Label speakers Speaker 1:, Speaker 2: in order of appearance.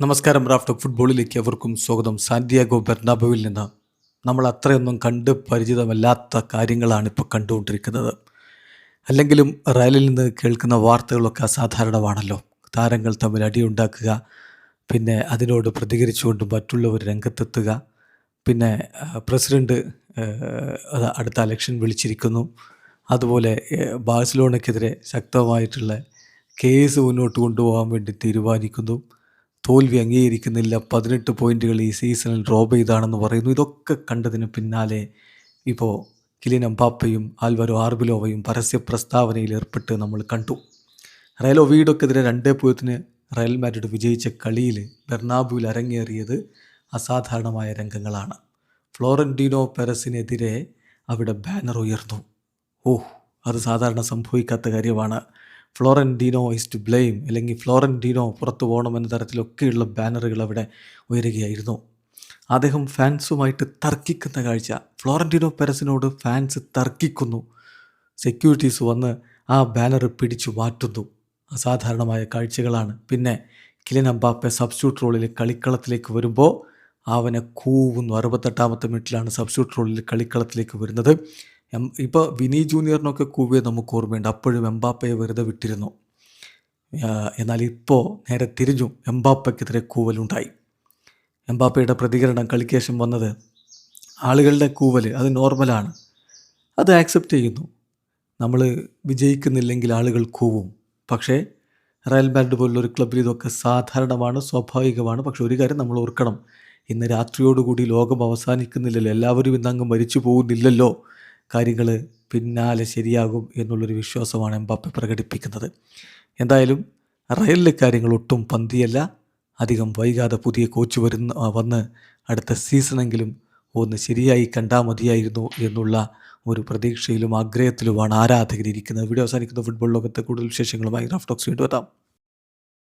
Speaker 1: നമസ്കാരം. റാഫ് ഫുട്ബോളിലേക്ക് അവർക്കും സ്വാഗതം. സാന്റിയാഗോ ബെർണാബോവിൽ നിന്ന് നമ്മൾ അത്രയൊന്നും കണ്ട് പരിചിതമല്ലാത്ത കാര്യങ്ങളാണ് ഇപ്പോൾ കണ്ടുകൊണ്ടിരിക്കുന്നത്. അല്ലെങ്കിലും റയലിൽ നിന്ന് കേൾക്കുന്ന വാർത്തകളൊക്കെ അസാധാരണമാണല്ലോ. താരങ്ങൾ തമ്മിൽ അടിയുണ്ടാക്കുക, പിന്നെ അതിനോട് പ്രതികരിച്ചുകൊണ്ട് മറ്റുള്ളവർ രംഗത്തെത്തുക, പിന്നെ പ്രസിഡൻറ്റ് അടുത്ത ഇലക്ഷൻ വിളിച്ചിരിക്കുന്നു. അതുപോലെ ബാഴ്സലോണയ്ക്കെതിരെ ശക്തമായിട്ടുള്ള കേസ് മുന്നോട്ട് കൊണ്ടുപോകാൻ വേണ്ടി തീരുമാനിക്കുന്നു. തോൽവി അംഗീകരിക്കുന്നില്ല, 18 പോയിൻറ്റുകൾ ഈ സീസണിൽ ഡ്രോപ്പ് ചെയ്താണെന്ന് പറയുന്നു. ഇതൊക്കെ കണ്ടതിന് പിന്നാലെ ഇപ്പോൾ കിലിയൻ എംബാപ്പയും ആൽവരോ ആർബിലോവയും പരസ്യ പ്രസ്താവനയിൽ ഏർപ്പെട്ട് നമ്മൾ കണ്ടു. റയൽ ഒവിയോക്കെതിരെ 2-0 റയൽ മാഡ്രിഡ് വിജയിച്ച കളിയിൽ ബെർണാബുവിൽ അരങ്ങേറിയത് അസാധാരണമായ രംഗങ്ങളാണ്. ഫ്ലോറന്റീനോ പെരസിനെതിരെ അവിടെ ബാനർ ഉയർന്നു. അത് സാധാരണ സംഭവിക്കാത്ത കാര്യമാണ്. ഫ്ലോറന്റീനോ ഈസ് ടു ബ്ലെയിം, അല്ലെങ്കിൽ ഫ്ലോറന്റീനോ പുറത്തു പോകണമെന്ന തരത്തിലൊക്കെയുള്ള ബാനറുകൾ അവിടെ ഉയരുകയായിരുന്നു. അദ്ദേഹം ഫാൻസുമായിട്ട് തർക്കിക്കുന്ന കാഴ്ച, ഫ്ലോറന്റീനോ പെരസിനോട് ഫാൻസ് തർക്കിക്കുന്നു, സെക്യൂരിറ്റീസ് വന്ന് ആ ബാനർ പിടിച്ചു മാറ്റുന്നു. അസാധാരണമായ കാഴ്ചകളാണ്. പിന്നെ കിലിയൻ എംബാപ്പെ സബ്സ്റ്റിറ്റ്യൂട്ട് റോളിൽ കളിക്കളത്തിലേക്ക് വരുമ്പോൾ അവനെ കൂവുന്നു. 68-ാമത്തെ മിനിറ്റിലാണ് സബ്സ്റ്റിറ്റ്യൂട്ട് റോളിൽ കളിക്കളത്തിലേക്ക് വരുന്നത്. ഇപ്പോൾ വിനി ജൂനിയറിനൊക്കെ കൂവിയത് നമുക്ക് ഓർമ്മയുണ്ട്. അപ്പോഴും എംബാപ്പയെ വെറുതെ വിട്ടിരുന്നു. എന്നാൽ ഇപ്പോൾ നേരെ തിരിഞ്ഞു, എംബാപ്പയ്ക്കെതിരെ കൂവലുണ്ടായി. എംബാപ്പയുടെ പ്രതികരണം കളിക്ക് ശേഷം വന്നത്, ആളുകളുടെ കൂവൽ അത് നോർമലാണ്, അത് ആക്സെപ്റ്റ് ചെയ്യുന്നു. നമ്മൾ വിജയിക്കുന്നില്ലെങ്കിൽ ആളുകൾ കൂവും. പക്ഷേ റയൽ മാഡ്രിഡ് പോലുള്ളൊരു ക്ലബ്ബിൽ ഇതൊക്കെ സാധാരണമാണ്, സ്വാഭാവികമാണ്. പക്ഷെ ഒരു കാര്യം നമ്മൾ ഓർക്കണം, ഇന്ന് രാത്രിയോടുകൂടി ലോകം അവസാനിക്കുന്നില്ലല്ലോ, എല്ലാവരും ഇന്നങ്ങ് മരിച്ചു പോകുന്നില്ലല്ലോ. കാര്യങ്ങൾ പിന്നാലെ ശരിയാകും എന്നുള്ളൊരു വിശ്വാസമാണ് എംബാപ്പെ പ്രകടിപ്പിക്കുന്നത്. എന്തായാലും റയലിലെ കാര്യങ്ങൾ ഒട്ടും പന്തിയല്ല. അധികം വൈകാതെ പുതിയ കോച്ച് വന്ന് അടുത്ത സീസണെങ്കിലും ഒന്ന് ശരിയായി കണ്ടാൽ മതിയായിരുന്നു എന്നുള്ള ഒരു പ്രതീക്ഷയിലും ആഗ്രഹത്തിലുമാണ് ആരാധകരിരിക്കുന്നത്. വീഡിയോ അവസാനിക്കുന്ന ഫുട്ബോൾ ലോകത്തെ കൂടുതൽ വിശേഷങ്ങളുമായി റാഫ് ടോക്സ് വീണ്ടും എത്താം.